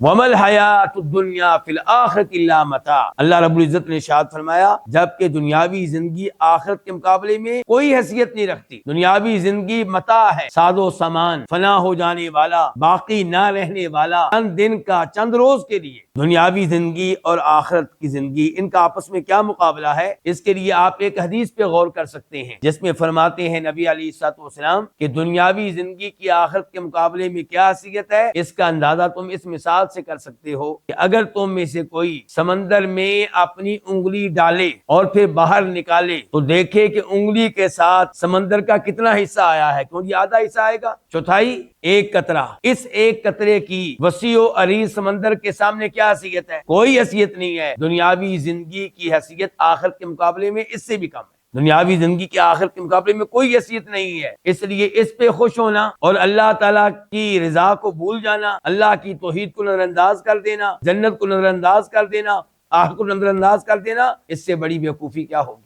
وَمَا الْحَيَاةُ الدُّنْيَا فِي الْآخِرَةِ إِلَّا مَتَاعٌ، اللہ رب العزت نے ارشاد فرمایا جبکہ دنیاوی زندگی آخرت کے مقابلے میں کوئی حیثیت نہیں رکھتی۔ دنیاوی زندگی متاع ہے، ساز و سامان، فنا ہو جانے والا، باقی نہ رہنے والا، چند دن کا، چند روز کے لیے۔ دنیاوی زندگی اور آخرت کی زندگی، ان کا آپس میں کیا مقابلہ ہے؟ اس کے لیے آپ ایک حدیث پہ غور کر سکتے ہیں جس میں فرماتے ہیں نبی علیہ الصلوۃ والسلام کہ دنیاوی زندگی کی آخرت کے مقابلے میں کیا حیثیت ہے، اس کا اندازہ تم اس مثال سے کر سکتے ہو کہ اگر تم میں سے کوئی سمندر میں اپنی انگلی ڈالے اور پھر باہر نکالے تو دیکھے کہ انگلی کے ساتھ سمندر کا کتنا حصہ آیا ہے، کیونکہ آدھا حصہ آئے گا، چوتھائی ایک قطرہ۔ اس ایک قطرے کی وسیع و عریض سمندر کے سامنے کیا حیثیت ہے؟ کوئی حیثیت نہیں ہے۔ دنیاوی زندگی کی حیثیت آخرت کے مقابلے میں اس سے بھی کم ہے۔ دنیاوی زندگی کی آخرت کے مقابلے میں کوئی حیثیت نہیں ہے، اس لیے اس پہ خوش ہونا اور اللہ تعالیٰ کی رضا کو بھول جانا، اللہ کی توحید کو نظر انداز کر دینا، جنت کو نظر انداز کر دینا، آخرت کو نظر انداز کر دینا، اس سے بڑی بیوقوفی کیا ہوگی؟